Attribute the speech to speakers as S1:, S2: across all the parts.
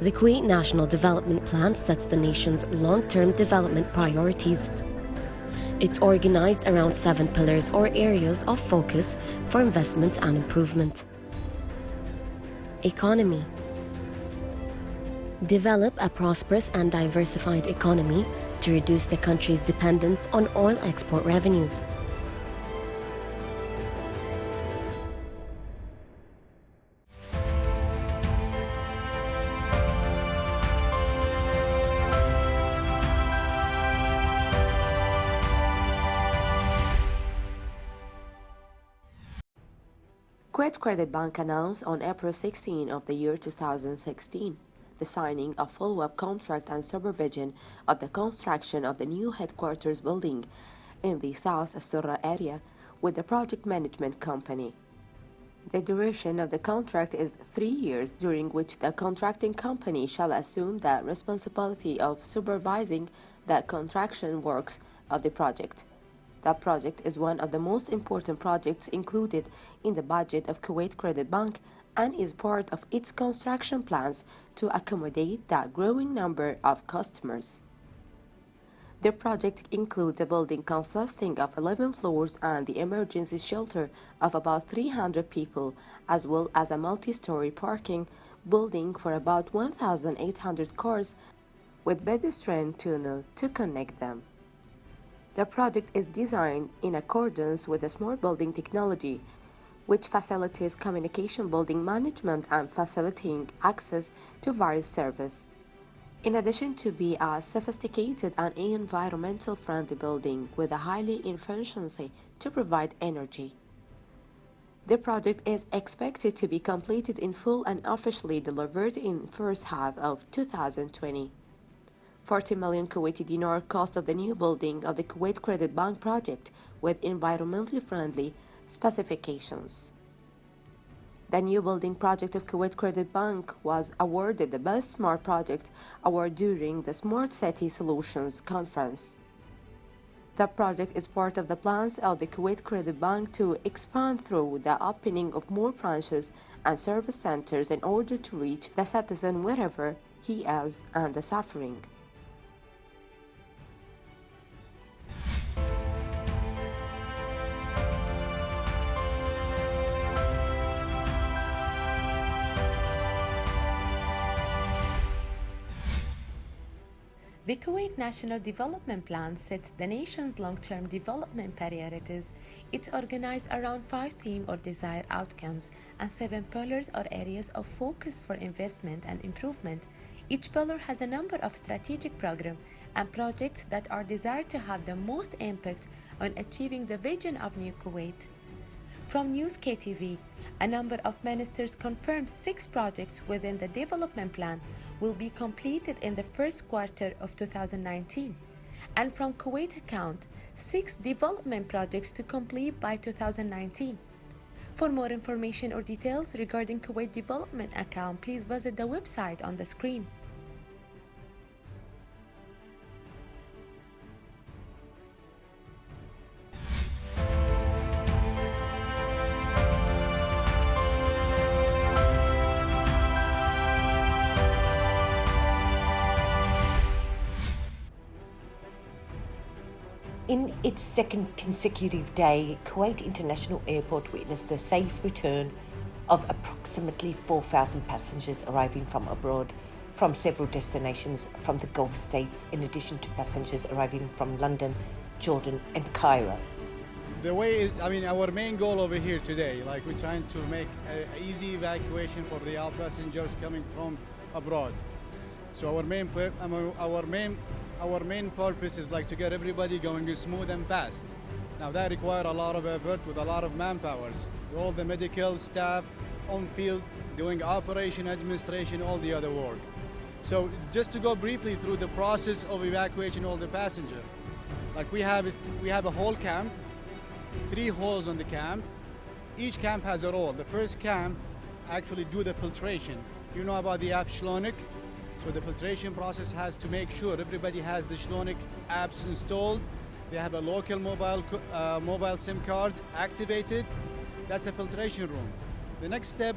S1: The Kuwait National Development Plan sets the nation's long-term development priorities. It's organized around 7 pillars or areas of focus for investment and improvement. Economy. Develop a prosperous and diversified economy to reduce the country's dependence on oil export revenues.
S2: Kuwait Credit Bank announced on April 16 of the year 2016 the signing of follow-up contract and supervision of the construction of the new headquarters building in the South Asura area with the project management company. The duration of the contract is 3 years, during which the contracting company shall assume the responsibility of supervising the construction works of the project. That project is one of the most important projects included in the budget of Kuwait Credit Bank and is part of its construction plans to accommodate that growing number of customers. The project includes a building consisting of 11 floors and the emergency shelter of about 300 people, as well as a multi-story parking building for about 1,800 cars with pedestrian tunnel to connect them. The project is designed in accordance with the smart building technology, which facilitates communication building management and facilitating access to various services. In addition to be a sophisticated and environmental friendly building with a highly efficiency to provide energy. The project is expected to be completed in full and officially delivered in first half of 2020. 40 million Kuwaiti dinar cost of the new building of the Kuwait Credit Bank project with environmentally friendly specifications. The new building project of Kuwait Credit Bank was awarded the Best Smart Project Award during the Smart City Solutions Conference. The project is part of the plans of the Kuwait Credit Bank to expand through the opening of more branches and service centers in order to reach the citizen wherever he is and the suffering.
S3: The Kuwait National Development Plan sets the nation's long-term development priorities. It's organized around 5 themes or desired outcomes and 7 pillars or areas of focus for investment and improvement. Each pillar has a number of strategic programs and projects that are desired to have the most impact on achieving the vision of New Kuwait. From News KTV, a number of ministers confirmed 6 projects within the development plan will be completed in the first quarter of 2019. And from Kuwait account, 6 development projects to complete by 2019. For more information or details regarding Kuwait development account, please visit the website on the screen.
S4: In its second consecutive day, Kuwait International Airport witnessed the safe return of approximately 4,000 passengers arriving from abroad from several destinations from the Gulf states, in addition to passengers arriving from London, Jordan and Cairo.
S5: The way is, our main goal over here today, we're trying to make an easy evacuation for the all passengers coming from abroad. So our main purpose is to get everybody going smooth and fast. Now that requires a lot of effort with a lot of manpowers. All the medical staff on field doing operation, administration, all the other work. So just to go briefly through the process of evacuation all the passengers. We have a whole camp, 3 halls on the camp. Each camp has a role. The first camp actually do the filtration. You know about the app Shlonik? So the filtration process has to make sure everybody has the Shlonik apps installed. They have a local mobile SIM cards activated. That's the filtration room. The next step,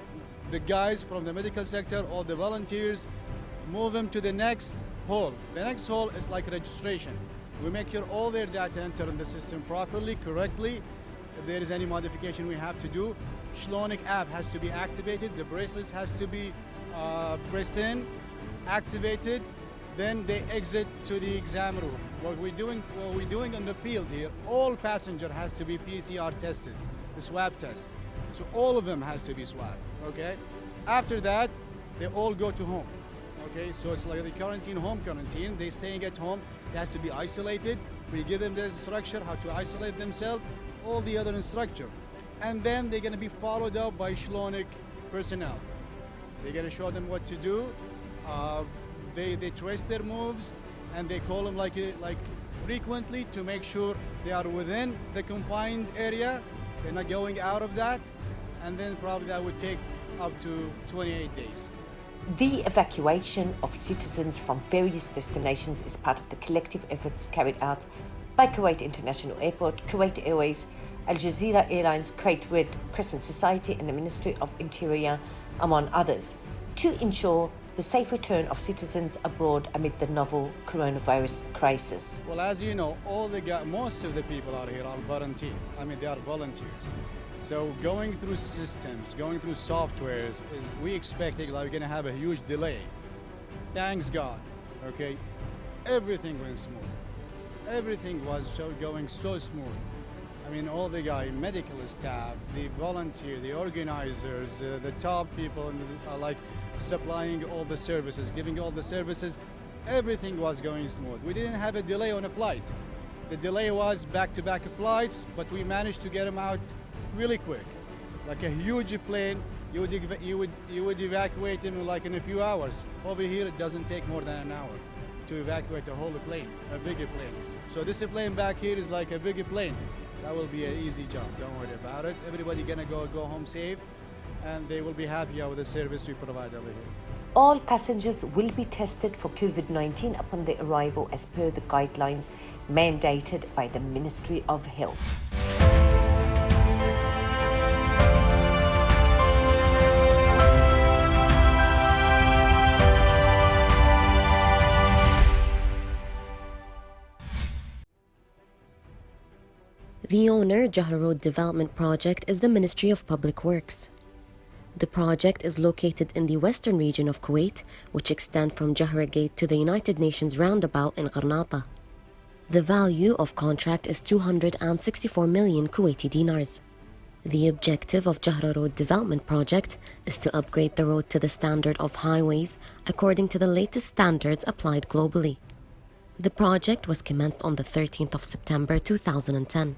S5: the guys from the medical sector, all the volunteers, move them to the next hall. The next hall is like registration. We make sure all their data enter in the system properly, correctly. If there is any modification we have to do, Shlonik app has to be activated, the bracelets has to be pressed in, activated, then they exit to the exam room. What we're doing in the field here, all passenger has to be PCR tested, the swab test. So all of them has to be swabbed, okay? After that, they all go to home, okay? So it's like the quarantine, home quarantine. They're staying at home, they has to be isolated. We give them the instruction how to isolate themselves, all the other instruction. And then they're gonna be followed up by Shlonik personnel. They're gonna show them what to do. They trace their moves and they call them like frequently to make sure they are within the confined area. They're not going out of that. And then probably that would take up to 28 days.
S4: The evacuation of citizens from various destinations is part of the collective efforts carried out by Kuwait International Airport, Kuwait Airways, Al Jazeera Airlines, Kuwait Red Crescent Society and the Ministry of Interior, among others, to ensure the safe return of citizens abroad amid the novel coronavirus crisis.
S5: Well, as you know, most of the people out here are volunteers. I mean, they are volunteers. So going through systems, going through softwares, we expecting like we're gonna have a huge delay. Thanks God, okay? Everything went smooth. Everything was going so smooth. I mean, all the medical staff, the volunteer, the organizers, the top people, like supplying all the services, giving all the services, everything was going smooth. We didn't have a delay on a flight. The delay was back-to-back flights, but we managed to get them out really quick. Like a huge plane, you would evacuate in like in a few hours. Over here, it doesn't take more than an hour to evacuate a whole plane, a bigger plane. So this plane back here is like a bigger plane. That will be an easy job, don't worry about it. Everybody gonna go home safe and they will be happy with the service we provide over here.
S4: All passengers will be tested for COVID-19 upon their arrival as per the guidelines mandated by the Ministry of Health.
S1: The owner, Jahra Road Development Project, is the Ministry of Public Works. The project is located in the western region of Kuwait, which extends from Jahra Gate to the United Nations roundabout in Gharnata. The value of contract is 264 million Kuwaiti dinars. The objective of Jahra Road Development Project is to upgrade the road to the standard of highways according to the latest standards applied globally. The project was commenced on the 13th of September 2010.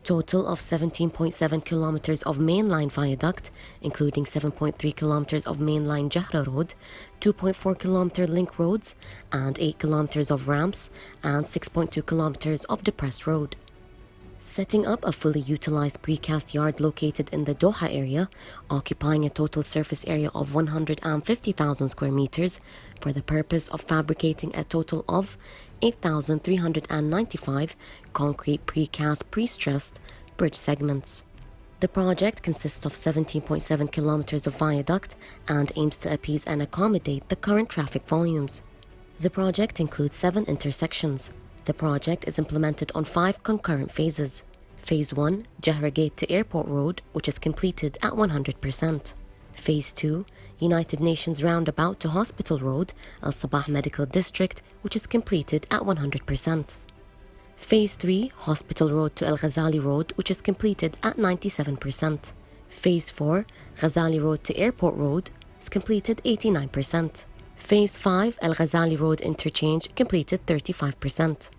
S1: Total of 17.7 kilometers of mainline viaduct, including 7.3 kilometers of mainline Jahra Road, 2.4 kilometer link roads, and 8 kilometers of ramps, and 6.2 kilometers of depressed road. Setting up a fully utilized precast yard located in the Doha area, occupying a total surface area of 150,000 square meters for the purpose of fabricating a total of 8,395 concrete precast pre-stressed bridge segments. The project consists of 17.7 kilometers of viaduct and aims to appease and accommodate the current traffic volumes. The project includes 7 intersections. The project is implemented on 5 concurrent phases. Phase 1, Jahra Gate to Airport Road, which is completed at 100%. Phase 2, United Nations Roundabout to Hospital Road, Al Sabah Medical District, which is completed at 100%. Phase 3, Hospital Road to Al Ghazali Road, which is completed at 97%. Phase 4, Ghazali Road to Airport Road, is completed 89%. Phase 5, Al Ghazali Road Interchange, completed 35%.